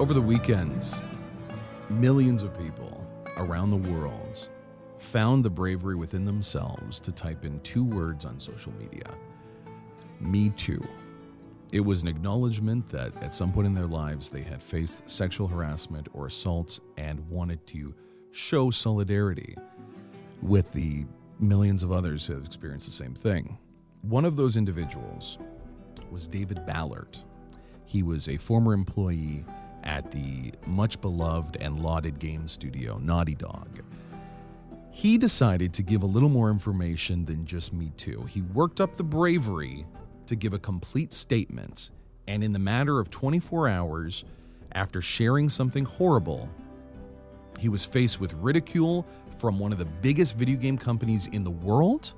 Over the weekend, millions of people around the world found the bravery within themselves to type in 2 words on social media. Me too. It was an acknowledgement that at some point in their lives they had faced sexual harassment or assault and wanted to show solidarity with the millions of others who have experienced the same thing. One of those individuals was David Ballard. He was a former employee at the much beloved and lauded game studio Naughty Dog. He decided to give a little more information than just Me Too. He worked up the bravery to give a complete statement, and in the matter of 24 hours after sharing something horrible, he was faced with ridicule from one of the biggest video game companies in the world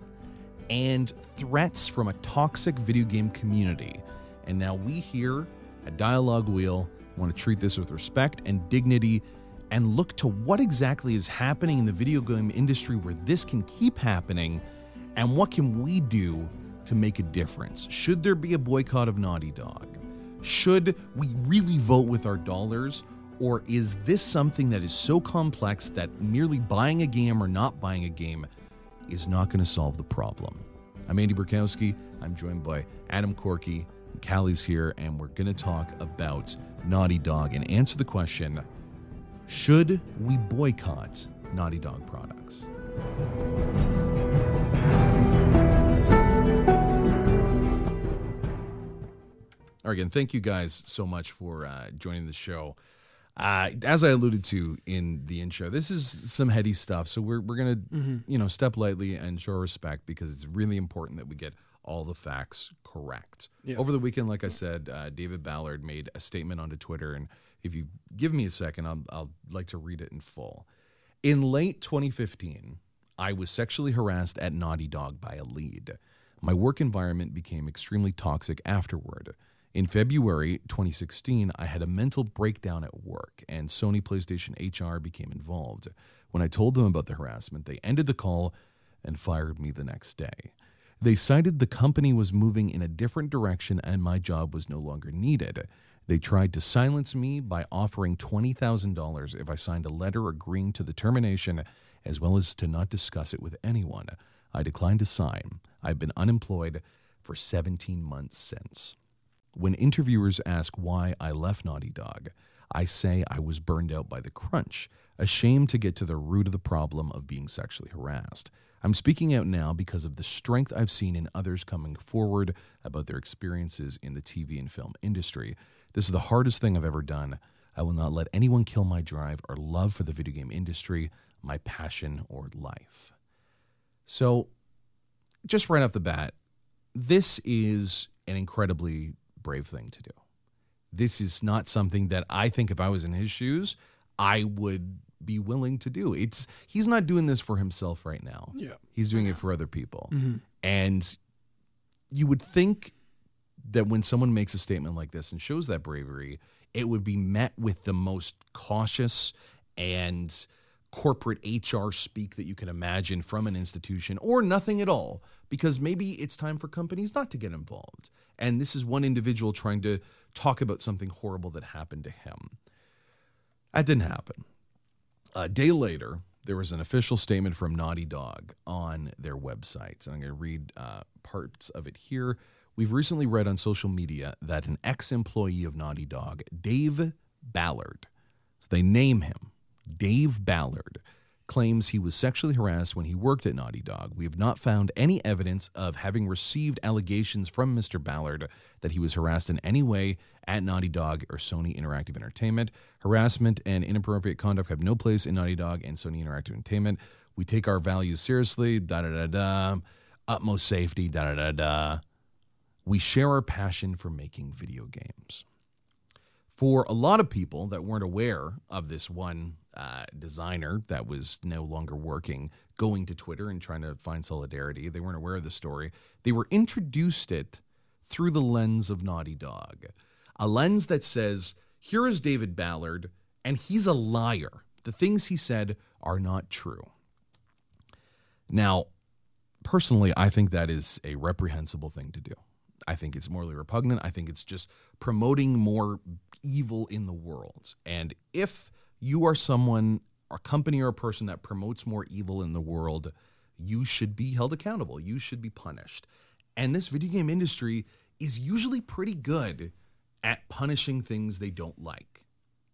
and threats from a toxic video game community. And now we here at Dialogue Wheel want to treat this with respect and dignity and look to what exactly is happening in the video game industry where this can keep happening, and what can we do to make a difference. Should there be a boycott of Naughty Dog? Should we really vote with our dollars? Or is this something that is so complex that merely buying a game or not buying a game is not going to solve the problem? I'm Andy Burkowski. I'm joined by Adam Corky. Callie's here, and we're going to talk about Naughty Dog and answer the question, should we boycott Naughty Dog products? All right, again, thank you guys so much for joining the show. As I alluded to in the intro, this is some heady stuff, so we're going to step lightly and show respect because it's really important that we get all the facts correct. Yeah. Over the weekend, like I said, David Ballard made a statement onto Twitter, and if you give me a second, I'll like to read it in full. In late 2015, I was sexually harassed at Naughty Dog by a lead. My work environment became extremely toxic afterward. In February 2016, I had a mental breakdown at work, and Sony PlayStation HR became involved. When I told them about the harassment, they ended the call and fired me the next day. They cited the company was moving in a different direction and my job was no longer needed. They tried to silence me by offering $20,000 if I signed a letter agreeing to the termination, as well as to not discuss it with anyone. I declined to sign. I've been unemployed for 17 months since. When interviewers ask why I left Naughty Dog, I say I was burned out by the crunch, ashamed to get to the root of the problem of being sexually harassed. I'm speaking out now because of the strength I've seen in others coming forward about their experiences in the TV and film industry. This is the hardest thing I've ever done. I will not let anyone kill my drive or love for the video game industry, my passion, or life. So, just right off the bat, this is an incredibly brave thing to do. This is not something that I think if I was in his shoes, I would be willing to do. He's not doing this for himself right now. Yeah. He's doing it for other people. Mm-hmm. And you would think that when someone makes a statement like this and shows that bravery, it would be met with the most cautious and corporate HR speak that you can imagine from an institution, or nothing at all, because maybe it's time for companies not to get involved. And this is one individual trying to talk about something horrible that happened to him. That didn't happen. A day later, there was an official statement from Naughty Dog on their website. And I'm going to read parts of it here. We've recently read on social media that an ex-employee of Naughty Dog, Dave Ballard, so they name him, Dave Ballard, claims he was sexually harassed when he worked at Naughty Dog. We have not found any evidence of having received allegations from Mr. Ballard that he was harassed in any way at Naughty Dog or Sony Interactive Entertainment. Harassment and inappropriate conduct have no place in Naughty Dog and Sony Interactive Entertainment. We take our values seriously, utmost safety, We share our passion for making video games. For a lot of people that weren't aware of this one designer that was no longer working, going to Twitter and trying to find solidarity, they weren't aware of the story. They were introduced it through the lens of Naughty Dog, a lens that says, here is David Ballard, and he's a liar. The things he said are not true. Now, personally, I think that is a reprehensible thing to do. I think it's morally repugnant. I think it's just promoting more evil in the world. And if you are someone, a company or a person that promotes more evil in the world, you should be held accountable. You should be punished. And this video game industry is usually pretty good at punishing things they don't like.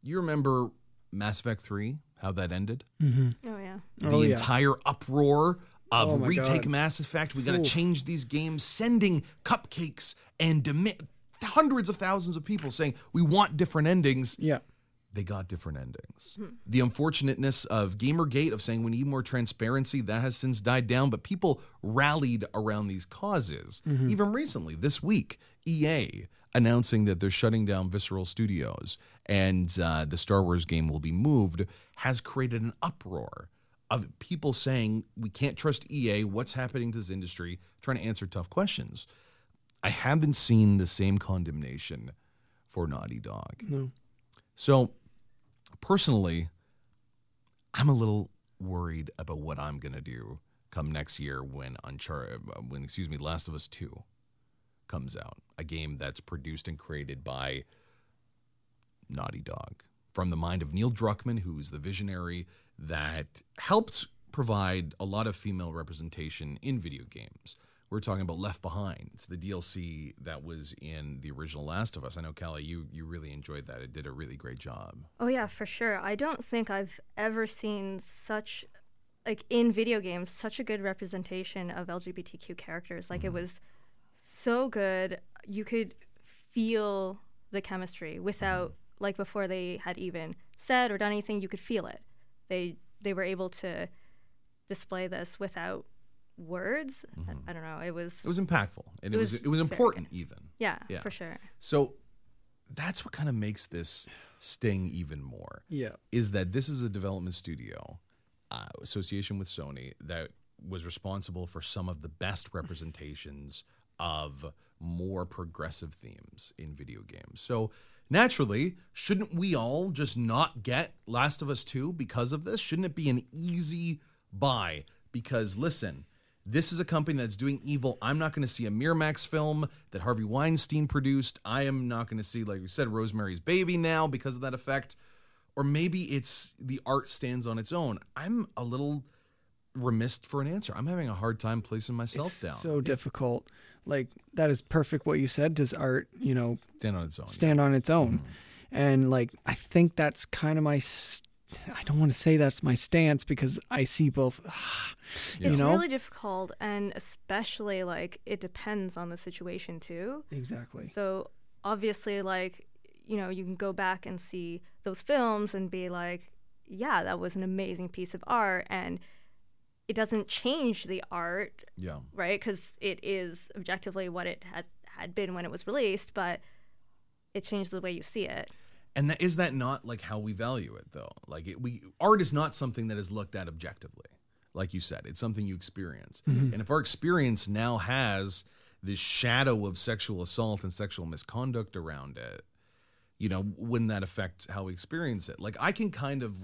You remember Mass Effect 3, how that ended? Oh, yeah. The entire uproar of retake God. Mass Effect. We got to change these games, sending cupcakes and hundreds of thousands of people saying, we want different endings. Yeah. They got different endings. The unfortunateness of Gamergate, of saying we need more transparency, that has since died down, but people rallied around these causes. Even recently, this week, EA announcing that they're shutting down Visceral Studios and the Star Wars game will be moved, has created an uproar of people saying, we can't trust EA, what's happening to this industry, trying to answer tough questions. I haven't seen the same condemnation for Naughty Dog. No. So, personally, I'm a little worried about what I'm going to do come next year when Last of Us 2 comes out, a game that's produced and created by Naughty Dog, from the mind of Neil Druckmann, who's the visionary that helped provide a lot of female representation in video games. We're talking about Left Behind. It's the DLC that was in the original Last of Us. I know, Callie, you really enjoyed that. It did a really great job. Oh, yeah, for sure. I don't think I've ever seen in video games, such a good representation of LGBTQ characters. It was so good. You could feel the chemistry without, before they had even said or done anything, you could feel it. They were able to display this without words. I don't know. It was impactful, and it was important even. Yeah, for sure. So that's what kind of makes this sting even more. Yeah, is that this is a development studio, association with Sony, that was responsible for some of the best representations of more progressive themes in video games. So naturally, shouldn't we all just not get Last of Us 2 because of this? Shouldn't it be an easy buy? Because listen, this is a company that's doing evil. I'm not going to see a Miramax film that Harvey Weinstein produced. I am not going to see, like we said, Rosemary's Baby now because of that effect. Or maybe it's the art stands on its own. I'm a little remiss for an answer. I'm having a hard time placing myself down. So difficult. That is perfect what you said. Does art, stand on its own? Stand on its own. And I think that's kind of I don't want to say that's my stance because I see both. It's really difficult, and especially it depends on the situation too. Exactly. So obviously, you can go back and see those films and be like, yeah, that was an amazing piece of art, and it doesn't change the art, right? Because it is objectively what it had been when it was released, but it changed the way you see it. And is that not how we value it, though? Art is not something that is looked at objectively. Like you said, it's something you experience. And if our experience now has this shadow of sexual assault and sexual misconduct around it, wouldn't that affect how we experience it? I can kind of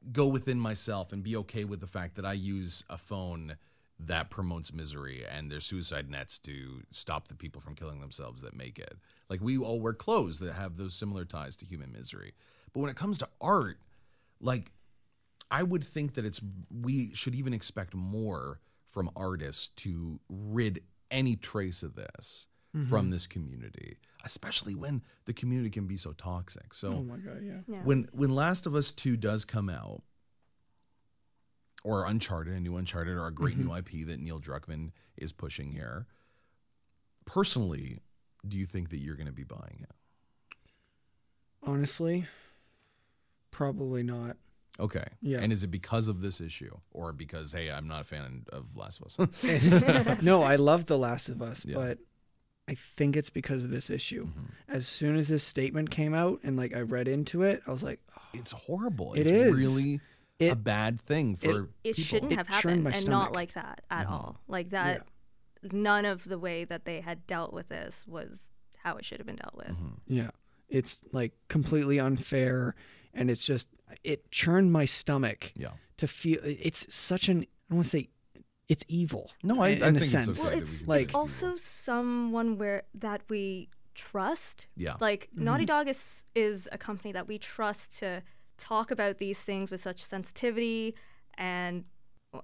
go within myself and be okay with the fact that I use a phone that promotes misery and there's suicide nets to stop the people from killing themselves that make it. We all wear clothes that have those similar ties to human misery. But when it comes to art, I would think that we should even expect more from artists to rid any trace of this from this community, especially when the community can be so toxic. So oh my God, yeah. When Last of Us 2 does come out, or Uncharted, a new Uncharted, or a great new IP that Neil Druckmann is pushing here, personally, do you think that you're going to be buying it? Honestly, probably not. Okay. Yeah. And is it because of this issue, or because, hey, I'm not a fan of Last of Us? No, I love The Last of Us, but I think it's because of this issue. As soon as this statement came out and I read into it, I was like, oh, it's horrible. It it's is. Really a bad thing for it people. shouldn't have happened, and stomach. not like that at all. That, none of the way that they had dealt with this was how it should have been dealt with. Yeah. It's completely unfair, and it's just, it churned my stomach to feel, it's such I don't want to say it's evil. No, I think it's okay. Well, it's also someone that we trust. Yeah. Like Naughty Dog is a company that we trust to talk about these things with such sensitivity and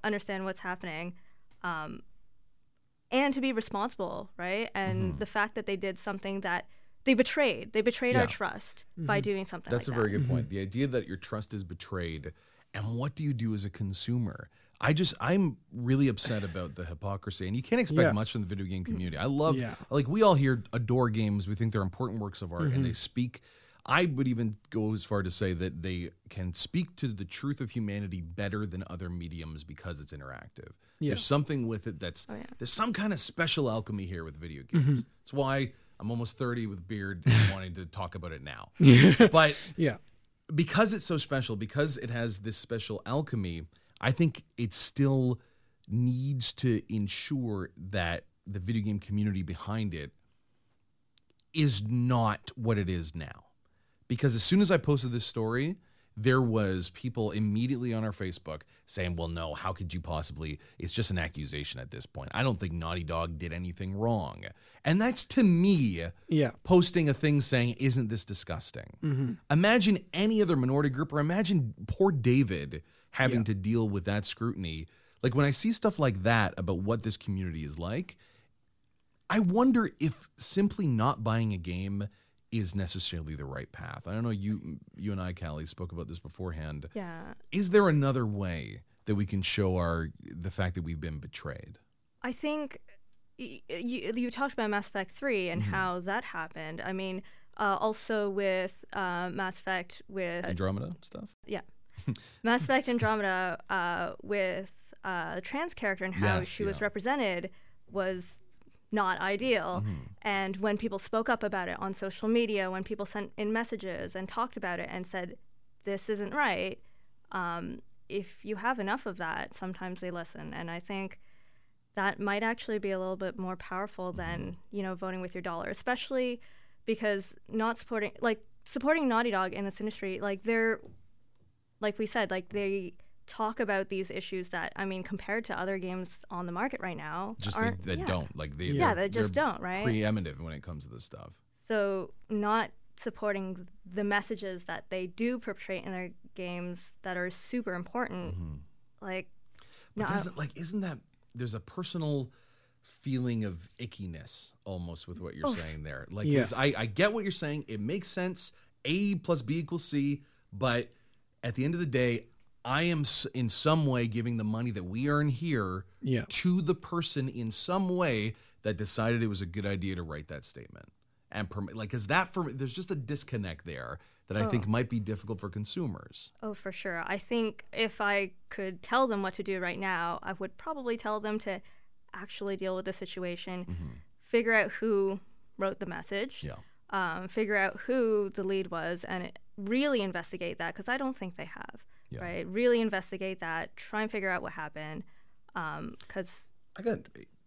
understand what's happening, and to be responsible, right? And the fact that they did something that they betrayed our trust by doing something That's like a that. very good point. The idea that your trust is betrayed, and what do you do as a consumer? I'm really upset about the hypocrisy, and you can't expect much from the video game community. I love, like, we all here adore games. We think they're important works of art, and they speak. I would even go as far to say that they can speak to the truth of humanity better than other mediums because it's interactive. There's something with it that's, there's some kind of special alchemy here with video games. It's why I'm almost 30 with beard and wanting to talk about it now. But because it's so special, because it has this special alchemy, I think it still needs to ensure that the video game community behind it is not what it is now. Because as soon as I posted this story, there was people immediately on our Facebook saying, well, no, how could you possibly? It's just an accusation at this point. I don't think Naughty Dog did anything wrong. And that's, to me, posting a thing saying, isn't this disgusting? Imagine any other minority group, or imagine poor David having to deal with that scrutiny. Like, when I see stuff like that about what this community is like, I wonder if simply not buying a game is necessarily the right path. I don't know, you and I, Callie, spoke about this beforehand. Yeah. Is there another way that we can show the fact that we've been betrayed? I think you talked about Mass Effect 3 and how that happened. I mean, also with Mass Effect with Andromeda stuff? Yeah. Mass Effect Andromeda with the trans character and how she was represented was not ideal. And when people spoke up about it on social media, when people sent in messages and talked about it and said, this isn't right, if you have enough of that, sometimes they listen. And I think that might actually be a little bit more powerful than, voting with your dollar, especially because supporting Naughty Dog in this industry, like we said, they talk about these issues that, I mean, compared to other games on the market right now, just they don't. Like they just don't, right? Preeminent when it comes to this stuff. So not supporting the messages that they do perpetrate in their games that are super important, isn't that there's a personal feeling of ickiness almost with what you're saying there. I get what you're saying. It makes sense. A plus B equals C, but at the end of the day, I am in some way giving the money that we earn here to the person in some way that decided it was a good idea to write that statement. And there's just a disconnect there that I think might be difficult for consumers. Oh, for sure. I think if I could tell them what to do right now, I would probably tell them to actually deal with the situation, figure out who wrote the message, figure out who the lead was, and really investigate that, because I don't think they have. Right, really investigate that. Try and figure out what happened. Because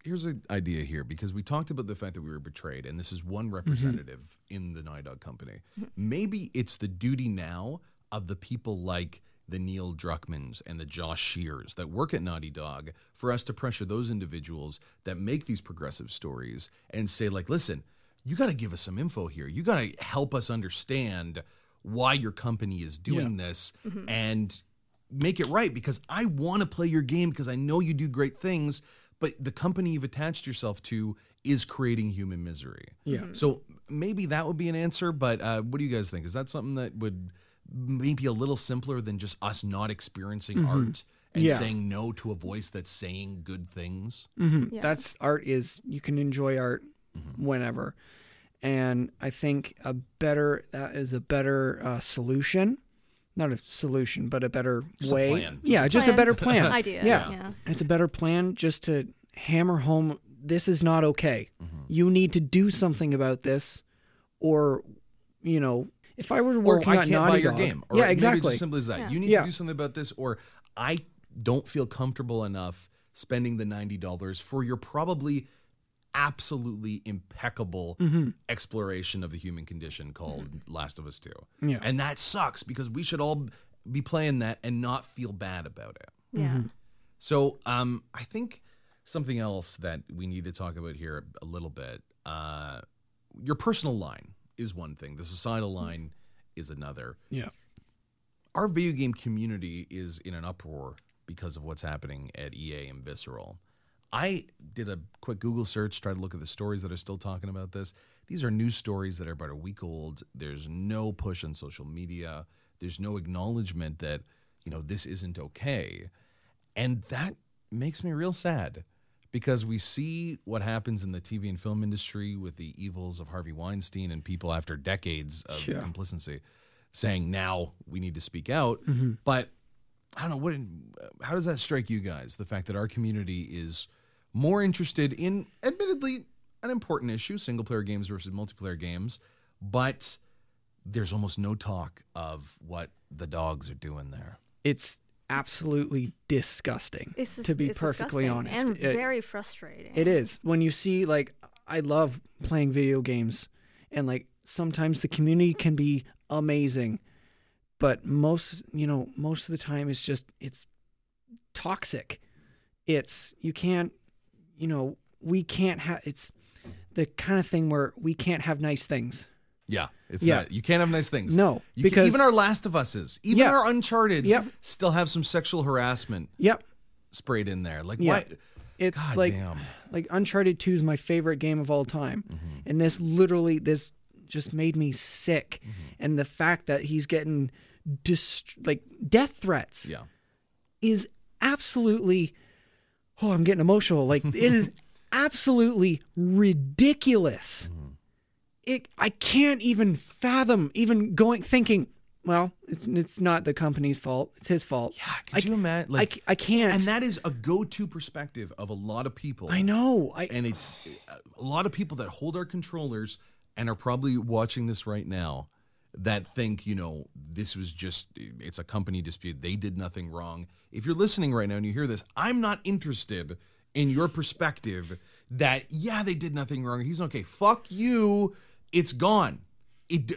here's an idea here, because we talked about the fact that we were betrayed, and this is one representative in the Naughty Dog company. Maybe it's the duty now of the people like the Neil Druckmanns and the Josh Shears that work at Naughty Dog for us to pressure those individuals that make these progressive stories and say, listen, you got to give us some info here. You got to help us understand why your company is doing this and make it right, because I want to play your game because I know you do great things, but the company you've attached yourself to is creating human misery. So maybe that would be an answer, but what do you guys think? Is that something that would maybe a little simpler than just us not experiencing art and saying no to a voice that's saying good things? That's art. You can enjoy art whenever. And I think that is a better solution. Not a solution, but a better way. A plan. Just a better plan. Idea. Yeah. It's a better plan just to hammer home, this is not okay. You need to do something about this, or, if I were working I on can't Naughty buy your Dog, game. Or exactly. maybe it's as simple as that. You need to do something about this, or I don't feel comfortable enough spending the $90 for your probably absolutely impeccable exploration of the human condition called Last of Us 2. And that sucks, because we should all be playing that and not feel bad about it. So I think something else that we need to talk about here a little bit. Your personal line is one thing. The societal line is another. Yeah. Our video game community is in an uproar because of what's happening at EA and Visceral. I did a quick Google search, tried to look at the stories that are still talking about this. These are news stories that are about a week old. There's no push on social media. There's no acknowledgement that, this isn't okay. And that makes me real sad because we see what happens in the TV and film industry with the evils of Harvey Weinstein and people after decades of complicity saying now we need to speak out. But I don't know, how does that strike you guys? The fact that our community is more interested in, admittedly, an important issue, single-player games versus multiplayer games, but there's almost no talk of what the dogs are doing there. It's absolutely disgusting, to be perfectly honest. And very frustrating. It is. When you see, I love playing video games, and, sometimes the community can be amazing, but most of the time it's toxic. We can't have, it's the kind of thing where we can't have nice things. Yeah, it's that. You can't have nice things. No, because even our Last of Us's, even our Uncharted's still have some sexual harassment sprayed in there. Why? It's God damn. Uncharted 2 is my favorite game of all time. And this just made me sick. And the fact that he's getting death threats is absolutely, I'm getting emotional. It is absolutely ridiculous. I can't even fathom thinking, well, it's not the company's fault. It's his fault. Yeah, could you imagine? I can't. And that is a go-to perspective of a lot of people. I know. And it's a lot of people that hold our controllers and are probably watching this right now that think, this was it's a company dispute. They did nothing wrong. If you're listening right now and you hear this, I'm not interested in your perspective that, they did nothing wrong. He's okay. Fuck you. It's gone. It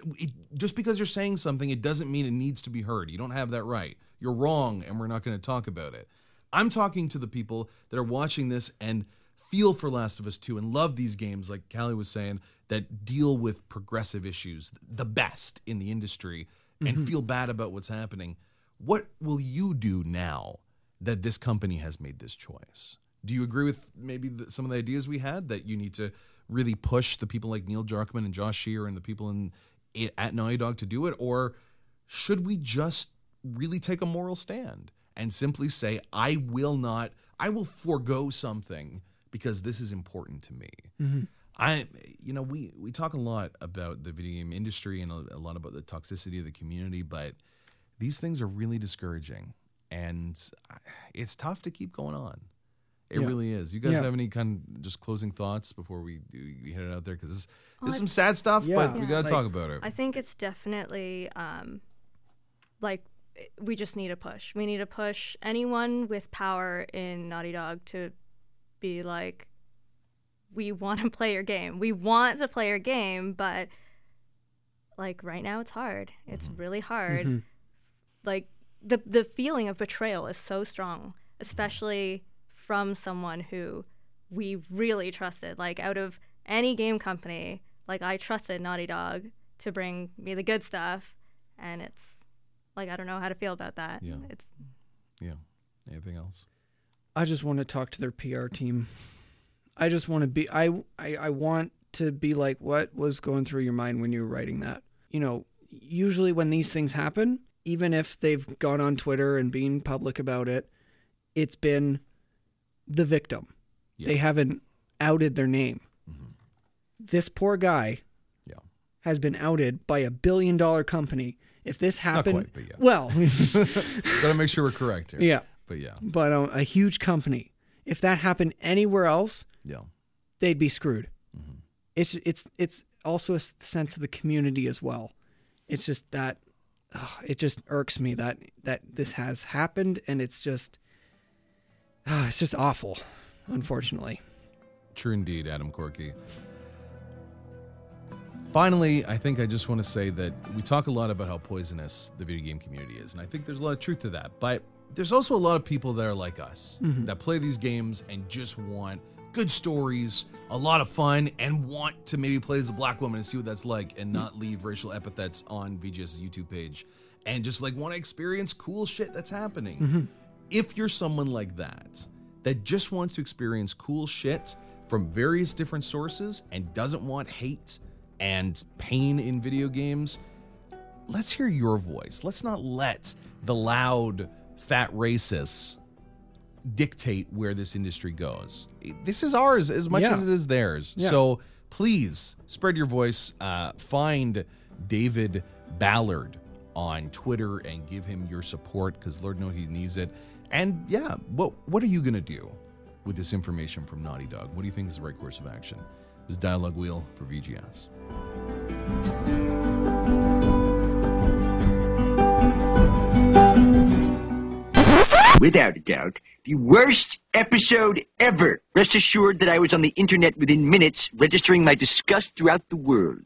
just because you're saying something, it doesn't mean it needs to be heard. You don't have that right. You're wrong, and we're not going to talk about it. I'm talking to the people that are watching this and feel for Last of Us 2 and love these games, like Callie was saying, that deal with progressive issues, the best in the industry, and feel bad about what's happening. What will you do now that this company has made this choice? Do you agree with maybe some of the ideas we had, that you need to really push the people like Neil Druckmann and Josh Shear and the people at Naughty Dog to do it? Or should we just really take a moral stand and simply say, I will forego something because this is important to me? We talk a lot about the video game industry and a lot about the toxicity of the community, but these things are really discouraging, and it's tough to keep going on. It really is. You guys have any kind of just closing thoughts before we hit it out there? Because this is some sad stuff, but we got to talk about it. I think it's definitely we just need a push. We need to push anyone with power in Naughty Dog to be like, we want to play your game. We want to play your game, but right now it's hard. It's really hard. The feeling of betrayal is so strong, especially from someone who we really trusted. Out of any game company, I trusted Naughty Dog to bring me the good stuff, and it's I don't know how to feel about that. Anything else? I just want to talk to their PR team. I just want to be I want to be like, what was going through your mind when you were writing that? Usually when these things happen, even if they've gone on Twitter and been public about it, it's been the victim. They haven't outed their name. This poor guy has been outed by $1 billion company. If this happened, not quite, but well, gotta make sure we're correct here. But a huge company. If that happened anywhere else, they'd be screwed. It's also a sense of the community as well. It's just that it just irks me that this has happened, and it's just awful, unfortunately. True indeed, Adam Corky. Finally, I think I just want to say that we talk a lot about how poisonous the video game community is, and I think there's a lot of truth to that. But there's also a lot of people that are like us that play these games and just want good stories, a lot of fun, and want to maybe play as a black woman and see what that's like and not leave racial epithets on VGS's YouTube page and just like want to experience cool shit that's happening. If you're someone like that just wants to experience cool shit from various different sources and doesn't want hate and pain in video games, let's hear your voice. Let's not let the loud, fat racists dictate where this industry goes. This is ours as much as it is theirs. So please spread your voice. Find David Ballard on Twitter and give him your support, because Lord knows he needs it. And yeah, what are you going to do with this information from Naughty Dog? What do you think is the right course of action? This is Dialogue Wheel for VGS. Without a doubt, the worst episode ever. Rest assured that I was on the internet within minutes, registering my disgust throughout the world.